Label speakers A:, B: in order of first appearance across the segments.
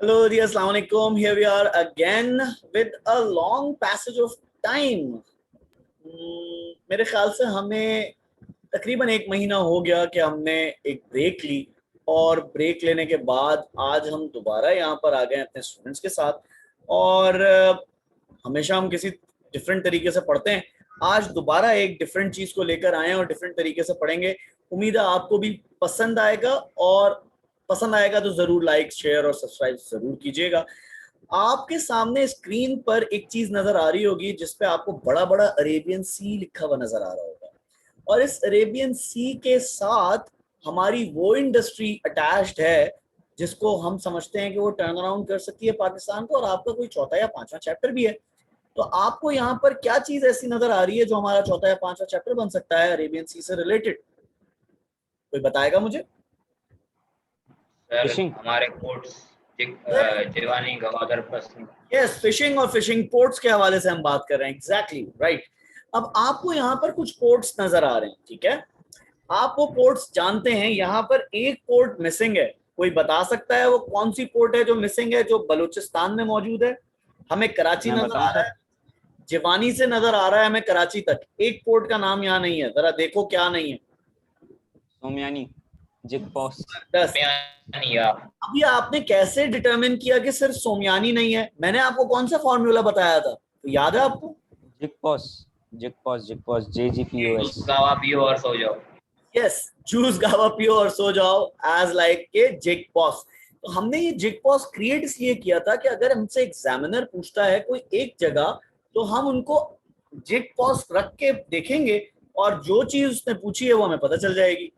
A: Hello, dear. Assalamu alaikum. Here we are again with a long passage of time. मेरे ख्याल से हमें तकरीबन एक महीना हो गया कि हमने एक ब्रेक ली और ब्रेक लेने के बाद आज हम दोबारा यहाँ पर आ गए अपने स्टूडेंट्स के साथ। और हमेशा हम किसी डिफरेंट तरीके से पढ़ते हैं। आज दोबारा एक डिफरेंट चीज़ को लेकर आए हैं और डिफरेंट तरीके से पढ़ेंगे। उम्मीद है आपको भी पसंद आएगा, और पसंद आएगा तो ज़रूर लाइक, शेयर और सब्सक्राइब ज़रूर कीजिएगा। आपके सामने स्क्रीन पर एक चीज़ नज़र आ रही होगी जिसपे आपको बड़ा बड़ा अरेबियन सी लिखा हुआ नज़र आ रहा होगा, और इस अरेबियन सी के साथ हमारी वो इंडस्ट्री अटैच्ड है जिसको हम समझते हैं कि वो टर्न अराउंड कर सकती है पाकिस्तान को, और आपका कोई चौथा या पांचवा चैप्टर भी है। तो आपको यहाँ पर क्या चीज ऐसी नजर आ रही है जो हमारा चौथा या पांचवा चैप्टर बन सकता है अरेबियन सी से रिलेटेड? कोई बताएगा मुझे?
B: सर हमारे पोर्ट्स जीवानी गवादर पसंद।
A: यस, फिशिंग और फिशिंग पोर्ट्स के हवाले से हम बात कर रहे हैं। Exactly right. अब आपको यहाँ पर कुछ पोर्ट्स नजर आ रहे हैं, ठीक है? आप वो पोर्ट्स जानते हैं। यहाँ पर एक पोर्ट मिसिंग है। कोई बता सकता है वो कौन सी पोर्ट है जो मिसिंग है, जो बलूचिस्तान में मौजूद है? हमें कराची नजर आ रहा है, जिवानी से नजर आ रहा है हमें कराची तक। एक पोर्ट का नाम यहाँ नहीं है, जरा देखो क्या नहीं है।
C: सोमयानी, जिगपोस।
A: अभी आपने कैसे डिटरमिन किया कि सिर्फ सोमयानी नहीं है? मैंने आपको कौन सा फॉर्मूला बताया था, तो याद है आपको?
C: जिगपोस, जिगपोस, जिगपोस, JGPOS।
B: गावा पियो और सो जाओ।
A: यस, जूस गावा पियो और सो जाओ, एज लाइक के जिगपोस। तो हमने ये जिगपोस क्रिएट इसलिए किया था कि अगर हमसे एग्जामिनर पूछता है कोई एक जगह, तो हम उनको जिगपोस रख के देखेंगे और जो चीज उसने पूछी है वो हमें पता चल जाएगी।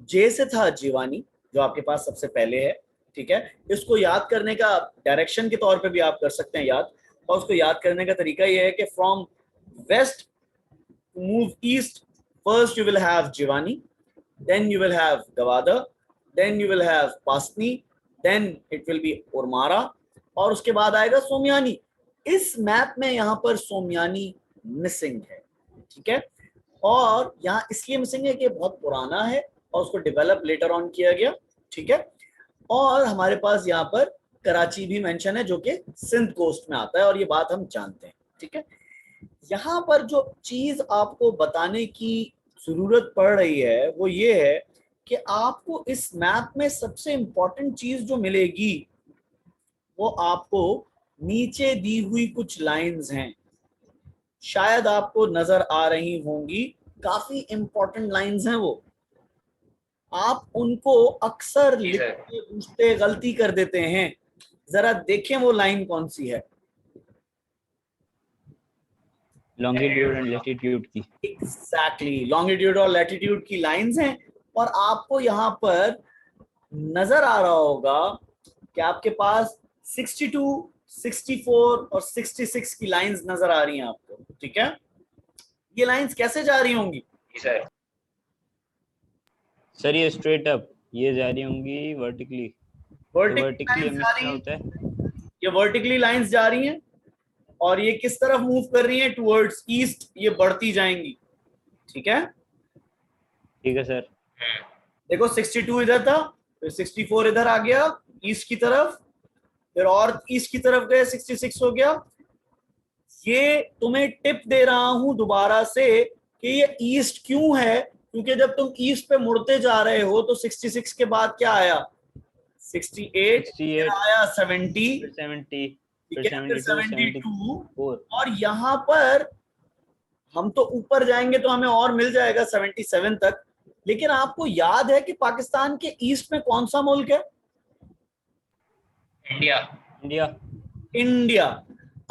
A: जे से था जीवानी, जो आपके पास सबसे पहले है, ठीक है? इसको याद करने का डायरेक्शन के तौर पे भी आप कर सकते हैं याद, और उसको याद करने का तरीका ये है कि from west move east, first you will have Jiwani, then you will have Gawada, then you will have Pasni, then it will be Urmara, और उसके बाद आएगा सोमयानी। इस मैप में यहाँ पर सोमयानी मिसिंग है, ठीक है? और यहाँ इसलिए मिसिंग है कि बहुत पुराना है और उसको डेवलप लेटर ऑन किया गया, ठीक है? और हमारे पास यहाँ पर कराची भी मेंशन है जो कि सिंध कोस्ट में आता है, और ये बात हम जानते हैं, ठीक है? यहाँ पर जो चीज आपको बताने की जरूरत पड़ रही है वो ये है कि आपको इस मैप में सबसे इंपॉर्टेंट चीज जो मिलेगी वो आपको नीचे दी हुई कुछ लाइंस हैं, शायद आपको नजर आ रही होंगी। काफी इंपॉर्टेंट लाइंस हैं वो। आप उनको अक्सर लिखते पूछते गलती कर देते हैं। जरा देखें वो लाइन कौन सी है।
C: लॉन्गिट्यूड एंड लैटिट्यूड की।
A: एग्जैक्टली, लॉन्गिट्यूड और लैटिट्यूड की लाइंस हैं। और आपको यहाँ पर नजर आ रहा होगा कि आपके पास 62, 64 और 66 की लाइंस नजर आ रही हैं आपको, ठीक है? ये लाइंस कैसे जा रही होंगी
C: सर? ये स्ट्रेट अप ये जा रही होंगी वर्टिकली। वर्टिकली होता है,
A: ये वर्टिकली लाइंस जा रही हैं और ये किस तरफ मूव कर रही हैं? टुवर्ड्स ईस्ट ये बढ़ती जाएंगी, ठीक है?
C: ठीक है सर।
A: देखो 62 इधर था, फिर 64 इधर आ गया ईस्ट की तरफ, फिर और ईस्ट की तरफ गए 66 हो गया। ये तुम्हें टिप दे रहा हूं दोबारा से कि ये ईस्ट क्यों है, क्योंकि जब तुम ईस्ट पे मुड़ते जा रहे हो तो 66 के बाद क्या आया? 68 आया, 70, 72, और यहाँ पर हम तो ऊपर जाएंगे तो हमें और मिल जाएगा 77 तक। लेकिन आपको याद है कि पाकिस्तान के ईस्ट में कौन सा मुल्क है? इंडिया।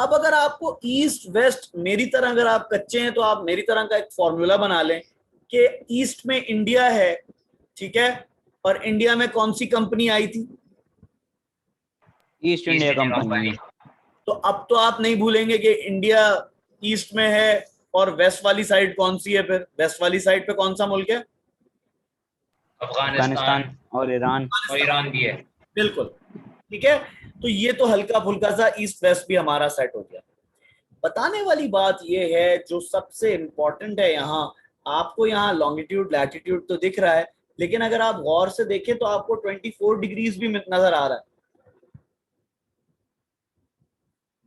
A: अब अगर आपको ईस्ट वेस्ट, मेरी तरह अगर आप कच्चे हैं तो आप मेरी तरह का एक फॉर्मूला बना लें कि ईस्ट में इंडिया है, ठीक है? और इंडिया में कौन सी कंपनी आई थी?
C: East India company.
A: तो अब तो आप नहीं भूलेंगे कि इंडिया ईस्ट में है, और वेस्ट वाली साइड कौन सी है? फिर वेस्ट वाली साइड पे कौन सा मुल्क है?
C: अफगानिस्तान और ईरान भी है।
A: बिल्कुल, ठीक है। तो ये तो हल्का फुल्का सा ईस्ट वेस्ट भी हमारा सेट हो गया। बताने वाली बात ये है जो सबसे इंपॉर्टेंट है यहाँ, आपको यहाँ लॉन्गिट्यूड लैटिट्यूड तो दिख रहा है, लेकिन अगर आप गौर से देखें तो आपको 24 डिग्रीज भी नजर आ रहा है।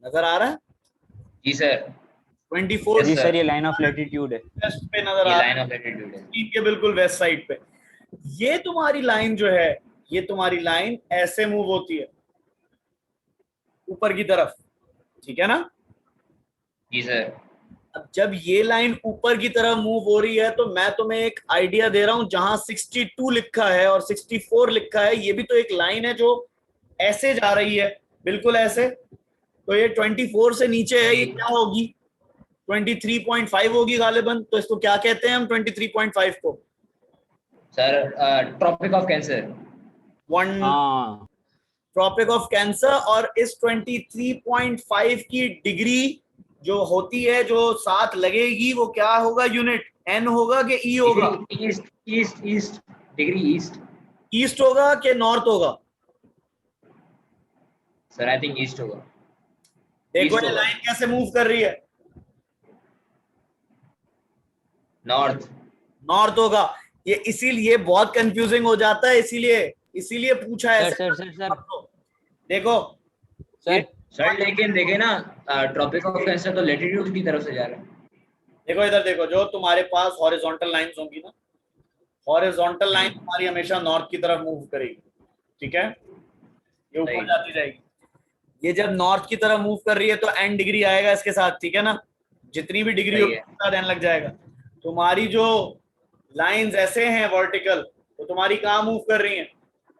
A: नजर आ रहा है?
B: जी सर,
A: 24
C: जी
B: Yes,
C: सर, ये लाइन ऑफ लैटिट्यूड है।
A: वेस्ट पे नजर
B: ये
A: आ रहा
B: लाइन
A: है,
B: ऑफ एटीट्यूड है।
A: स्क्रीन के बिल्कुल वेस्ट साइड पे। ये तुम्हारी लाइन जो है, ये तुम्हारी लाइन ऐसे मूव होती है ऊपर की तरफ, ठीक है ना?
B: जी सर,
A: अब जब ये लाइन ऊपर की तरफ मूव हो रही है तो मैं तुम्हें एक आइडिया दे रहा हूं, जहां 62 लिखा है और 64 लिखा है, ये भी तो एक लाइन है जो ऐसे जा रही है, बिल्कुल ऐसे। तो ये 24 से नीचे है, ये क्या होगी? 23.5 होगी गालिबन। तो इसको क्या कहते हैं हम 23.5 को?
B: Sir tropic of cancer.
A: One
C: हाँ
A: ट्रॉपिक ऑफ कैंसर। और इस 23.5 की डिग्री जो होती है, जो साथ लगेगी, वो क्या होगा? यूनिट एन होगा कि ई होगा?
B: East east east, degree east.
A: East होगा कि नॉर्थ होगा?
B: सर आई थिंक ईस्ट होगा।
A: देखो
B: ईस्ट
A: ये
B: होगा।
A: लाइन कैसे मूव कर रही है,
B: नॉर्थ।
A: नॉर्थ होगा। ये इसीलिए बहुत कंफ्यूजिंग हो जाता है, इसीलिए इसीलिए पूछा है
C: सर
A: ऐसे।
C: सर सर सर
A: देखो ये
C: सर
B: सर लेकिन देखे ना, ट्रॉपिक ऑफ कैंसर तो लेटीट्यूड की तरफ से जा रहा है।
A: देखो इधर देखो, जो तुम्हारे पास हॉरिजॉन्टल लाइंस होंगी ना, हॉरिजॉन्टल लाइन
B: हम्म,
A: तुम्हारी हमेशा नॉर्थ की तरफ मूव करेगी, ठीक है? ये ऊपर
B: सही।
A: जाती जाएगी। ये जब नॉर्थ की तरफ मूव कर रही है तो एन डिग्री आएगा इसके साथ, ठीक है ना? जितनी भी डिग्री
B: सही
A: होगी
B: है।
A: उसके साथ एन लग जाएगा। तुम्हारी जो लाइंस ऐसे हैं वर्टिकल, तो तुम्हारी कहाँ मूव कर रही हैं?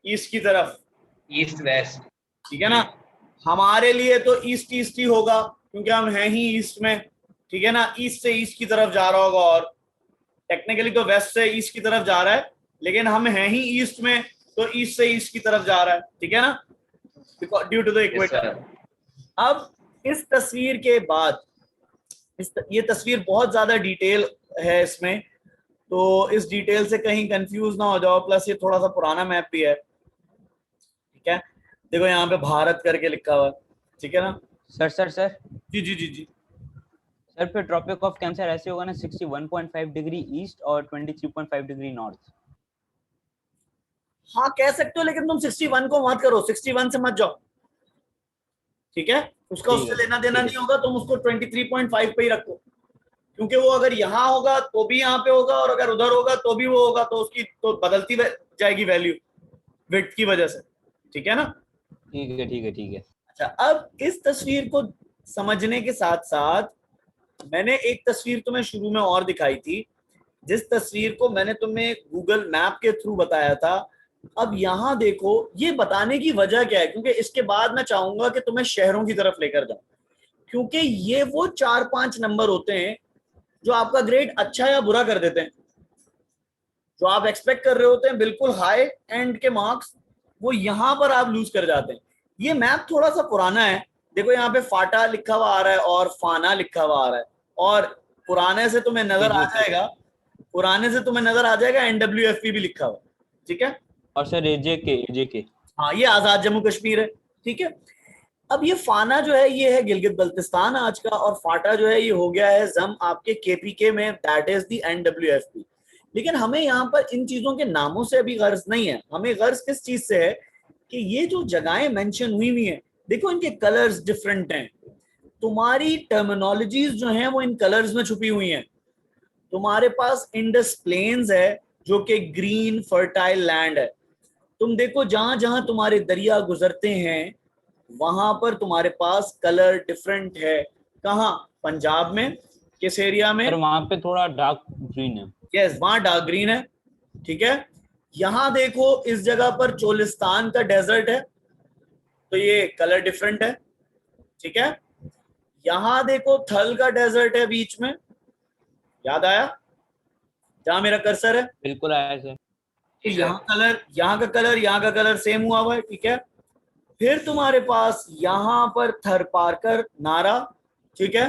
A: ईस्ट की तरफ,
B: ईस्ट वेस्ट।
A: ठीक है ना? हमारे लिए तो ईस्ट ईस्ट ही होगा, क्योंकि हम हैं ही ईस्ट में, ठीक है ना? ईस्ट से ईस्ट की तरफ जा रहा होगा, और टेक्निकली तो वेस्ट से ईस्ट की तरफ जा रहा है, लेकिन हम हैं ही ईस्ट में, तो ईस्ट से ईस्ट की तरफ जा रहा है, ठीक है ना? Due to the
B: yes
A: equator.
B: Sir.
A: अब इस तस्वीर के बाद, ये तस्वीर बहुत ज्यादा डिटेल है इसमें, तो इस डिटेल से कहीं कंफ्यूज ना हो जाओ। प्लस ये थोड़ा सा पुराना मैप भी है, ठीक है? देखो यहाँ पे भारत करके लिखा हुआ है, ठीक है ना?
C: सर सर सर
A: जी जी जी जी।
C: सर फिर ट्रॉपिक ऑफ कैंसर ऐसे होगा ना, 61.5 डिग्री ईस्ट और 23.5 डिग्री नॉर्थ।
A: हाँ कह सकते हो, लेकिन तुम 61 को मत करो, 61 से मत जाओ, ठीक है? उसका
C: ठीक
A: उससे
C: है
A: लेना देना
C: ठीक
A: नहीं
C: है
A: होगा, तुम उसको 23.5 पे ही रखो। क्योंकि वो अगर यहाँ होगा तो भी यहाँ पे होगा, और अगर उधर होगा तो भी वो होगा, तो उसकी तो बदलती जाएगी वैल्यू विड्थ की वजह से, ठीक है ना?
C: ठीक है ठीक है ठीक है।
A: अच्छा, अब इस तस्वीर को समझने के साथ साथ मैंने एक तस्वीर तुम्हें शुरू में और दिखाई थी, जिस तस्वीर को मैंने तुम्हें गूगल मैप के थ्रू बताया था। अब यहाँ देखो, ये बताने की वजह क्या है, क्योंकि इसके बाद मैं चाहूंगा कि तुम्हें शहरों की तरफ लेकर जाऊं, क्योंकि ये वो 4-5 नंबर होते हैं जो आपका ग्रेड अच्छा या बुरा कर देते हैं। जो आप एक्सपेक्ट कर रहे होते हैं बिल्कुल हाई एंड के मार्क्स, वो यहाँ पर आप लूज कर जाते हैं। ये मैप थोड़ा सा पुराना है, देखो यहाँ पे फाटा लिखा हुआ आ रहा है और फाना लिखा हुआ आ रहा है, और पुराने से तुम्हें नजर आ
C: एजेके
A: जाएगा, पुराने से तुम्हें नजर आ जाएगा NWFP भी लिखा हुआ, ठीक है?
C: और सर एजेके एजेके।
A: हाँ, ये आजाद जम्मू कश्मीर है, ठीक है? अब ये फाना जो है ये है गिलगित बल्तिस्तान आज का, और फाटा जो है ये हो गया है जम आपके KPK में, दैट इज दी NWFP। लेकिन हमें यहाँ पर इन चीजों के नामों से अभी गर्ज नहीं है, हमें गर्ज किस चीज से है कि ये जो जगहें मेंशन हुई हुई हैं, देखो इनके कलर्स डिफरेंट हैं, तुम्हारी टर्मिनोलॉजीज जो हैं वो इन कलर्स में छुपी हुई हैं। तुम्हारे पास इंडस प्लेन्स है जो कि ग्रीन फर्टाइल लैंड है। तुम देखो जहां जहां तुम्हारे दरिया गुजरते हैं वहां पर तुम्हारे पास कलर डिफरेंट है। कहाँ? पंजाब में, किस एरिया में?
C: सर वहां पे थोड़ा डार्क ग्रीन है।
A: यस, वहां डार्क ग्रीन है, ठीक है? यहां देखो इस जगह पर चोलिस्तान का डेजर्ट है, तो ये कलर डिफरेंट है, ठीक है? यहां देखो थल का डेजर्ट है बीच में, याद आया जहां मेरा कर्सर है?
C: बिल्कुल आया सर।
A: तो
B: जी
A: यहाँ
B: सर।
A: कलर, यहाँ का कलर, यहाँ का कलर सेम हुआ हुआ है, ठीक है? फिर तुम्हारे पास यहाँ पर थर पारकर नारा, ठीक है?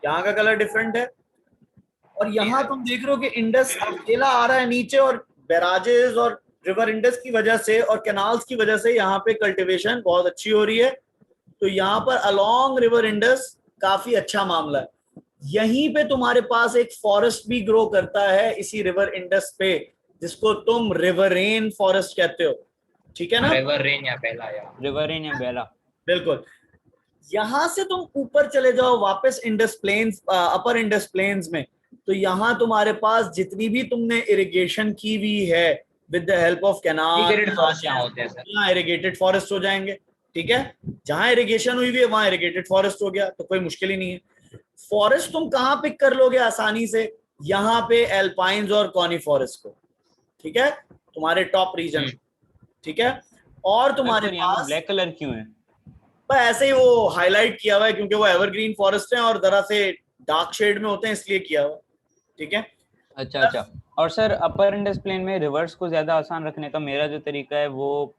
A: यहाँ का कलर डिफरेंट है। और
B: जी
A: यहाँ
B: सर।
A: तुम देख रहे हो कि इंडस अकेला आ रहा है नीचे, और बैराजेस और रिवर इंडस की वजह से और कैनाल्स की वजह से यहाँ पे कल्टीवेशन बहुत अच्छी हो रही है। तो यहाँ पर अलोंग रिवर इंडस काफी अच्छा मामला है। यहीं पे तुम्हारे पास एक फॉरेस्ट भी ग्रो करता है इसी रिवर इंडस पे, जिसको तुम रिवरेन फॉरेस्ट कहते हो, ठीक है ना?
B: रिवर रेन या पहला या।
C: रिवर इन या बेला।
A: बिल्कुल। यहां से तुम ऊपर चले जाओ वापस इंडस प्लेन्स, अपर इंडस प्लेन्स में, तो यहां तुम्हारे पास जितनी भी तुमने इरिगेशन की हुई है with the help of canal,
B: irrigated forest यहाँ होते हैं सर।
A: यहाँ इरिगेटेड फॉरेस्ट हो जाएंगे। ठीक है, जहां इरिगेशन हुई हुई है वहां इरिगेटेड फॉरेस्ट हो गया, तो कोई मुश्किल ही नहीं है। फॉरेस्ट तुम कहां पिक कर लोगे आसानी से? यहाँ पे एल्पाइंस और कॉनी फॉरेस्ट को। ठीक है, तुम्हारे टॉप रीजन। ठीक है, और तुम्हारे पास
C: ब्लैक कलर क्यों है?
A: पर ऐसे ही वो हाईलाइट किया हुआ है क्योंकि वो एवरग्रीन फॉरेस्ट है और जरा से डार्क शेड में होते हैं इसलिए किया हुआ। ठीक है,
C: अच्छा अच्छा। और सर अपर इंडस प्लेन में रिवर्स को ज्यादा आसान रखने का मेरा जो तरीका है वो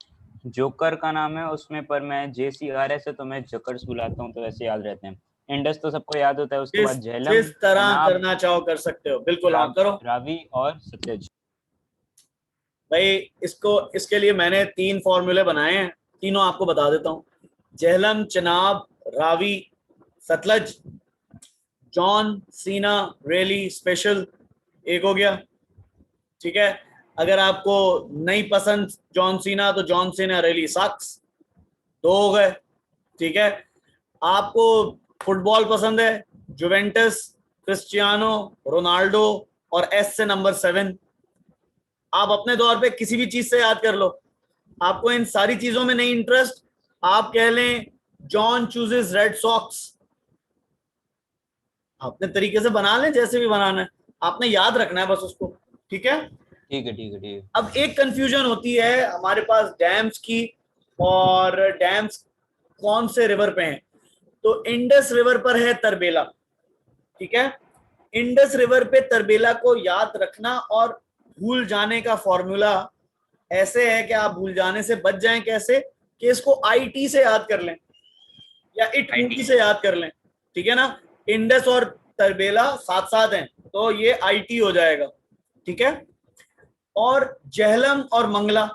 C: जोकर का नाम है उसमें, पर मैं JCRS है तो मैं जोकर्स बुलाता हूँ तो वैसे याद रहते हैं। इंडस तो सबको याद होता है, उसके बाद झेलम,
A: जिस तरह
C: चनाब,
A: करना चाहो कर सकते हो, बिल्कुल हाँ करो
C: रावी और सतलज।
A: भाई। इसके लिए मैंने 3 फॉर्मूले बनाए हैं, तीनों आपको बता देता हूँ। झेलम, चनाब, रावी, सतलज, जॉन सीना रेली स्पेशल, एक हो गया। ठीक है, अगर आपको नहीं पसंद जॉन सीना तो जॉन सीना रेली सक्स, 2 हो गए। ठीक है, आपको फुटबॉल पसंद है, जुवेंटस, क्रिस्टियानो रोनाल्डो और एस से नंबर 7। आप अपने तौर पे किसी भी चीज से याद कर लो। आपको इन सारी चीजों में नहीं इंटरेस्ट, आप कह लें जॉन चूजेस रेड सॉक्स, अपने तरीके से बना लें, जैसे भी बनाना है, आपने याद रखना है बस उसको। ठीक है,
C: ठीक है ठीक है ठीक है।
A: अब एक कंफ्यूजन होती है हमारे पास डैम्स की, और डैम्स कौन से रिवर पे हैं? तो इंडस रिवर पर है तरबेला। ठीक है, इंडस रिवर पे तरबेला को याद रखना और भूल जाने का फॉर्मूला ऐसे है कि आप भूल जाने से बच जाएं कैसे, कि इसको IT से याद कर लें या इट मूवी से याद कर लें। ठीक है ना, इंडस और तरबेला साथ साथ हैं तो ये IT हो जाएगा। ठीक है, और जहलम और मंगला,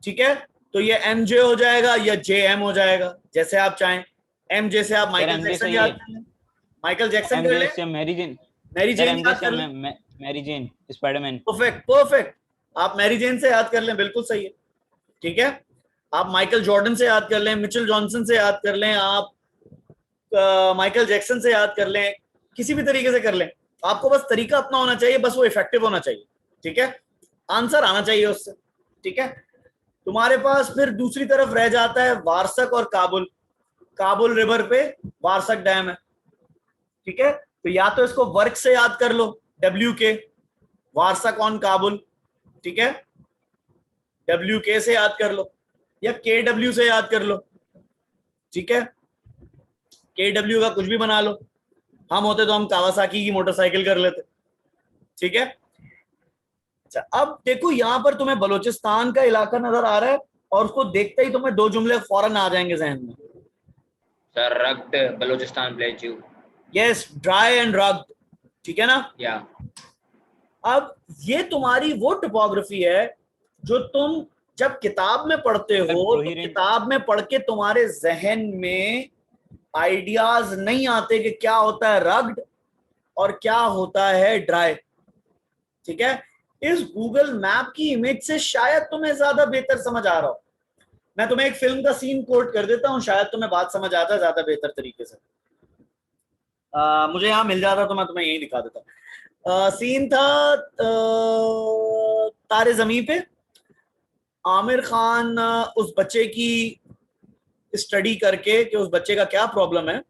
A: ठीक है, तो ये MJ हो जाएगा या JM हो जाएगा, जैसे आप चाहें। MJ से आप माइकल जैक्सन याद कर लें, माइकल जैक्सन कर लें,
C: MJ से Mary Jane,
A: Mary
C: sir
A: Jane
C: MJ
A: याद
C: से
A: कर लें।
C: Mary Jane Spiderman.
A: Perfect perfect, आप मैरी जेन से याद कर लें, बिल्कुल सही है। ठीक है, आप माइकल जॉर्डन से याद कर लें, मिचेल जॉनसन से याद कर लें, आप माइकल जैक्सन से याद कर लें, किसी भी तरीके से कर लें। आपको बस तरीका अपना होना चाहिए, बस वो इफेक्टिव होना चाहिए। ठीक है, आंसर आना चाहिए उससे। ठीक है, तुम्हारे पास फिर दूसरी तरफ रह जाता है वारसक और काबुल। काबुल रिवर पे वारसक डैम है। ठीक है, तो या तो इसको वर्क से याद कर लो, WK, वारसक ऑन काबुल। ठीक है, WK से याद कर लो या KW से याद कर लो। ठीक है, KW का कुछ भी बना लो, हम होते तो हम कावासाकी की मोटरसाइकिल कर लेते। ठीक है, अच्छा अब देखो यहां पर तुम्हें बलूचिस्तान का इलाका नजर आ रहा है और उसको देखते ही तुम्हें 2 जुमले फौरन आ जाएंगे जहन में।
B: Sir rugged Balochistan plateau.
A: Yes, dry and rugged. ठीक है ना,
B: या
A: अब ये तुम्हारी वो टोपोग्राफी है जो तुम जब किताब में पढ़ते हो तो किताब में पढ़ के तुम्हारे जहन में आइडियाज नहीं आते कि क्या होता है रग्ड और क्या होता है ड्राई। ठीक है, इस गूगल मैप की इमेज से शायद तुम्हें ज्यादा बेहतर समझ आ रहा हो। मैं तुम्हें एक फिल्म का सीन कोट कर देता हूं, शायद तुम्हें बात समझ आता है ज्यादा बेहतर तरीके से। मुझे यहाँ मिल जाता तो मैं तुम्हें यही दिखा देता। सीन था तारे जमीन पे। आमिर खान उस बच्चे की स्टडी करके कि उस बच्चे का क्या प्रॉब्लम है,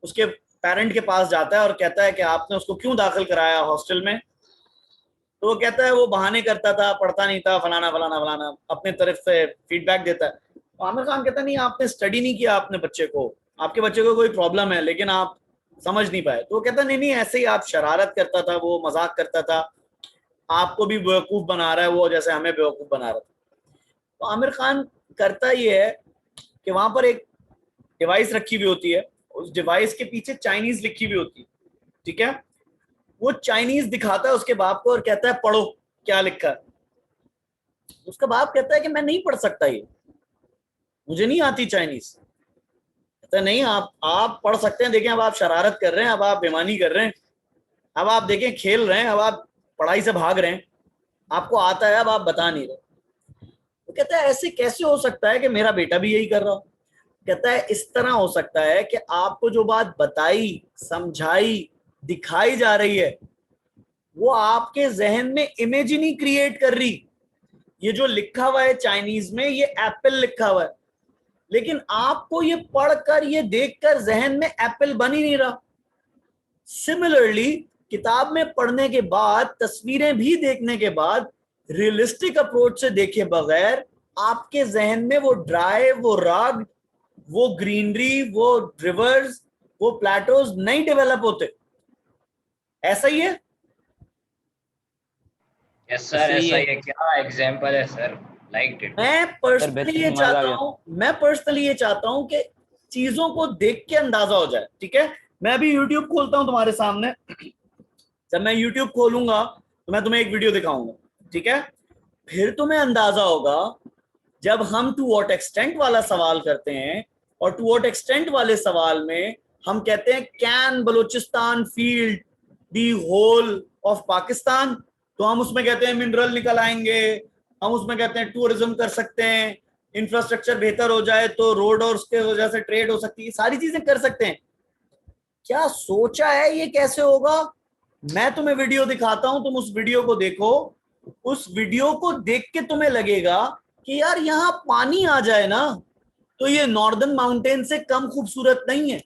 A: उसके पेरेंट के पास जाता है और कहता है कि आपने उसको क्यों दाखिल कराया हॉस्टल में। तो वो कहता है वो बहाने करता था, पढ़ता नहीं था, फलाना फलाना फलाना, अपने तरफ से फीडबैक देता है। तो आमिर खान कहता है नहीं आपने स्टडी नहीं किया अपने बच्चे को, आपके बच्चे को कोई प्रॉब्लम है लेकिन आप समझ नहीं पाए। तो वो कहता नहीं नहीं ऐसे ही आप शरारत करता था, वो मजाक करता था, आपको भी बेवकूफ बना रहा है वो जैसे हमें बेवकूफ बना रहा था। तो आमिर खान करता ये है कि वहां पर एक डिवाइस रखी हुई होती है, उस डिवाइस के पीछे चाइनीज लिखी हुई होती है। ठीक है, वो चाइनीज दिखाता है उसके बाप को और कहता है पढ़ो क्या लिखा है। उसका बाप कहता है कि मैं नहीं पढ़ सकता, ये मुझे नहीं आती चाइनीज। कहता है नहीं आप पढ़ सकते हैं, देखें अब आप शरारत कर रहे हैं, अब आप बेईमानी कर रहे हैं, अब आप देखें खेल रहे हैं, अब आप पढ़ाई से भाग रहे हैं, आपको आता है अब आप बता नहीं रहे। वो कहता है ऐसे कैसे हो सकता है कि मेरा बेटा भी यही कर रहा हो। कहता है इस तरह हो सकता है कि आपको जो बात बताई, समझाई, दिखाई जा रही है, वो आपके जहन में इमेज ही नहीं क्रिएट कर रही। ये जो लिखा हुआ है चाइनीज में, ये एप्पल लिखा हुआ है, लेकिन आपको ये पढ़कर, ये देखकर जहन में एप्पल बन ही नहीं रहा। सिमिलरली किताब में पढ़ने के बाद, तस्वीरें भी देखने के बाद, रियलिस्टिक अप्रोच से देखे बगैर आपके जहन में वो ड्राइव, वो राग, वो ग्रीनरी, वो रिवर्स, वो प्लेटोज नहीं डेवलप होते। ऐसा ही है।
B: यस सर, ऐसा ही है। क्या एग्जांपल है सर, लाइक इट।
A: मैं पर्सनली ये चाहता हूं कि चीजों को देख के अंदाजा हो जाए। ठीक है, मैं अभी YouTube खोलता हूं तुम्हारे सामने। जब मैं YouTube खोलूंगा तो मैं तुम्हें एक वीडियो दिखाऊंगा, ठीक है? फिर तुम्हें अंदाजा होगा, जब हम टू व्हाट एक्सटेंट वाला सवाल करते हैं, और टू व्हाट एक्सटेंट वाले सवाल में हम कहते हैं can Balochistan field the whole of Pakistan, तो हम उसमें कहते हैं मिनरल निकल आएंगे, हम उसमें कहते हैं टूरिज्म कर सकते हैं, इंफ्रास्ट्रक्चर बेहतर हो जाए तो रोड और उसके वजह से ट्रेड हो सकती है, सारी चीजें कर सकते हैं। क्या सोचा है ये कैसे होगा? मैं तुम्हें वीडियो दिखाता हूं, तुम उस वीडियो को देखो। उस वीडियो को देख के तुम्हें लगेगा कि यार यहाँ पानी आ जाए ना तो ये नॉर्दर्न माउंटेन से कम खूबसूरत नहीं है।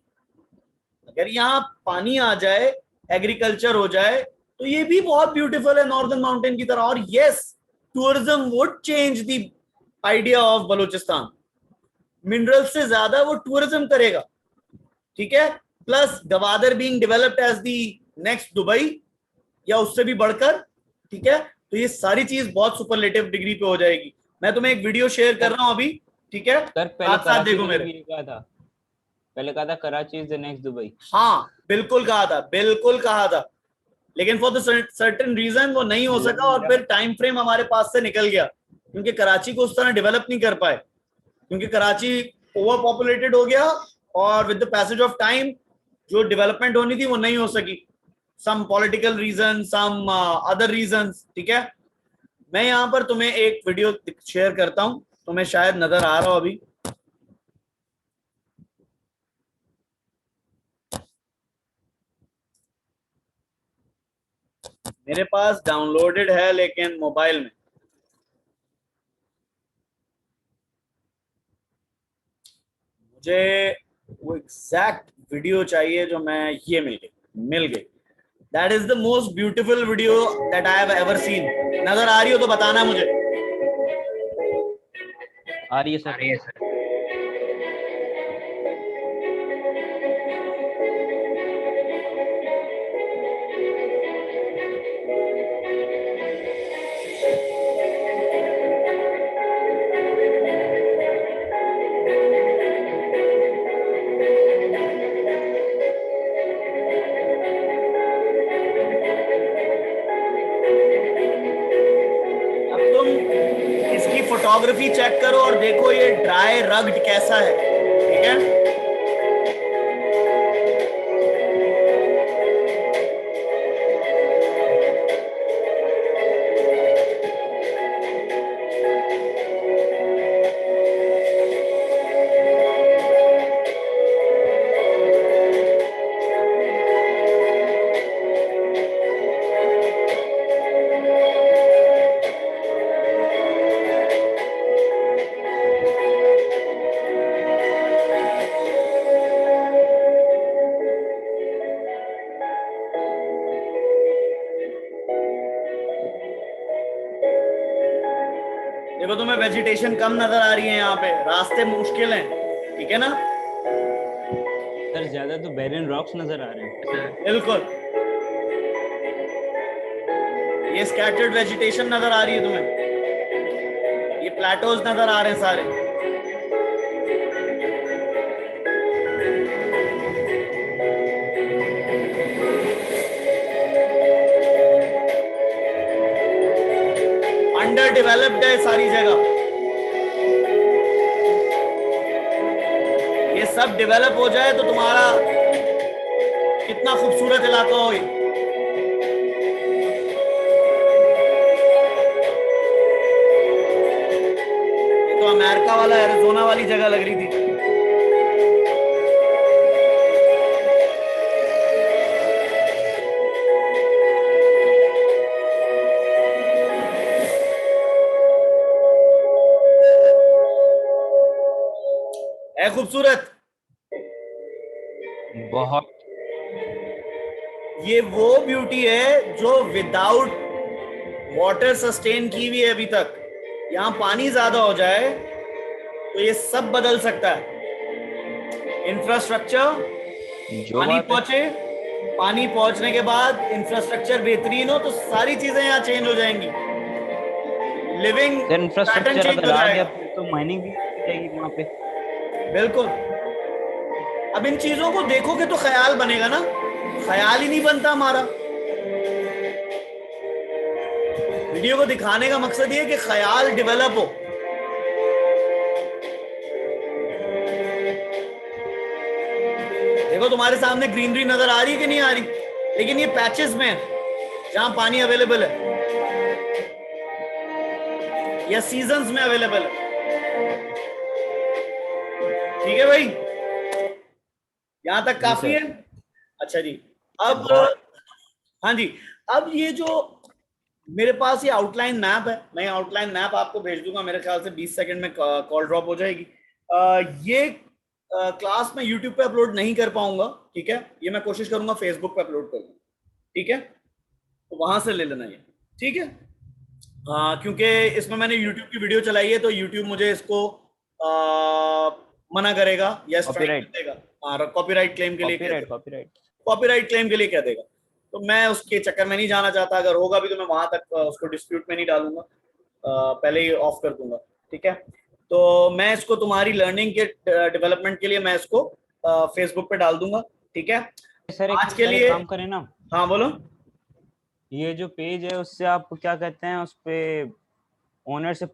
A: अगर यहाँ पानी आ जाए, एग्रीकल्चर हो जाए, तो ये भी बहुत ब्यूटीफुल है नॉर्दर्न माउंटेन की तरह। और yes, tourism would change the idea of Balochistan. Mineral से ज्यादा वो टूरिज्म करेगा, ठीक है? Plus Gwadar being developed as the next Dubai या उससे भी बढ़कर, ठीक है? तो ये सारी चीज बहुत सुपरलेटिव डिग्री पे हो जाएगी। मैं तुम्हें एक वीडियो शेयर कर रहा हूं अभी, ठीक है? साथ देखो मेरे।
C: पहले कहा था Karachi is the next Dubai.
A: हाँ, बिल्कुल कहा था, बिल्कुल कहा था, लेकिन फॉर द सर्टेन रीजन वो नहीं हो सका, और फिर टाइम फ्रेम हमारे पास से निकल गया, क्योंकि कराची को उस तरह डेवलप नहीं कर पाए, क्योंकि कराची ओवर पॉपुलेटेड हो गया, और with the passage of time जो डेवलपमेंट होनी थी वो नहीं हो सकी। Some political reason, some other reasons, ठीक है? मैं यहाँ पर तुम्हें एक वीडियो शेयर करता हूँ, तुम्हें शायद नजर आ रहा हो अभी। मेरे पास डाउनलोडेड है लेकिन मोबाइल में। मुझे वो एग्जैक्ट वीडियो चाहिए जो मैं, ये मिल गई। That is the most beautiful video that I have ever seen. नजर आ रही हो तो बताना मुझे।
C: आ रही है सर,
A: फोटोग्राफी चेक करो और देखो ये ड्राई रग्ड कैसा है, ठीक है? देखो तुम्हें वेजिटेशन कम नजर आ रही है, यहाँ पे रास्ते मुश्किल हैं, ठीक है ना?
C: सर ज्यादा तो बैरन रॉक्स नजर आ रहे हैं।
A: बिल्कुल, ये स्कैटर्ड वेजिटेशन नजर आ रही है तुम्हें, ये प्लेटोज नजर आ रहे हैं सारे। अंडर डेवलप्ड है सारी जगह। ये सब डेवलप हो जाए तो तुम्हारा कितना खूबसूरत इलाका हो। ये तो अमेरिका वाला, एरिज़ोना वाली जगह लग रही थी। है खूबसूरत।
C: बहुत।
A: ये वो ब्यूटी है जो विदाउट वाटर सस्टेन की हुई है अभी तक। यहाँ पानी ज्यादा हो जाए तो ये सब बदल सकता है। इंफ्रास्ट्रक्चर,
C: जो
A: पानी
C: बात है,
A: पहुंचे, पानी पहुंचने के बाद इंफ्रास्ट्रक्चर बेहतरीन हो तो सारी चीजें यहाँ चेंज हो जाएंगी, living
C: sir
A: pattern
C: infrastructure
A: change हो
C: अगर आ गया
A: जाएगा।
C: फिर तो माइनिंग भी हो जाएगी वहाँ पे।
A: बिल्कुल। अब इन चीजों को देखोगे तो ख्याल बनेगा ना, ख्याल ही नहीं बनता हमारा। वीडियो को दिखाने का मकसद ये है कि ख्याल डेवलप हो। देखो तुम्हारे सामने ग्रीनरी नजर आ रही है कि नहीं आ रही, लेकिन ये पैचेस में है जहां पानी अवेलेबल है या सीजन्स में अवेलेबल है। ठीक है भाई, यहां तक
C: जी
A: काफी
C: सर।
A: है। अच्छा जी, अब
C: बहुत।
A: हाँ जी, अब ये जो मेरे पास ये आउटलाइन मैप है, मैं आउटलाइन मैप आपको भेज दूंगा, मेरे ख्याल से 20 सेकंड में कॉल ड्रॉप हो जाएगी। ये क्लास में यूट्यूब पे अपलोड नहीं कर पाऊंगा, ठीक है, ये मैं कोशिश करूंगा फेसबुक पे अपलोड करूंगा, ठीक है, तो वहां से ले लेना ये, ठीक है। क्योंकि इसमें मैंने यूट्यूब की वीडियो चलाई है तो यूट्यूब मुझे इसको मना करेगा या स्ट्राइक कर
C: कॉपीराइट,
A: देगा। हाँ, कॉपीराइट क्लेम के लिए कह
C: कॉपीराइट,
A: देगा,
C: कॉपीराइट।
A: कॉपीराइट क्लेम के लिए कह देगा। तो मैं उसके चक्कर में नहीं जाना चाहता, अगर होगा भी तो मैं वहां तक उसको डिस्प्यूट में नहीं डालूंगा, पहले ही ऑफ कर दूंगा, ठीक है। तो मैं इसको तुम्हारी लर्निंग के डेवलपमेंट के लिए मैं इसको फेसबुक पे डाल दूंगा, ठीक है।
C: सर
A: आज के
C: एक
A: लिए,
C: काम करें ना,
A: हाँ बोलो।
C: ये जो पेज है उससे आप क्या कहते हैं, उस पे ओनर से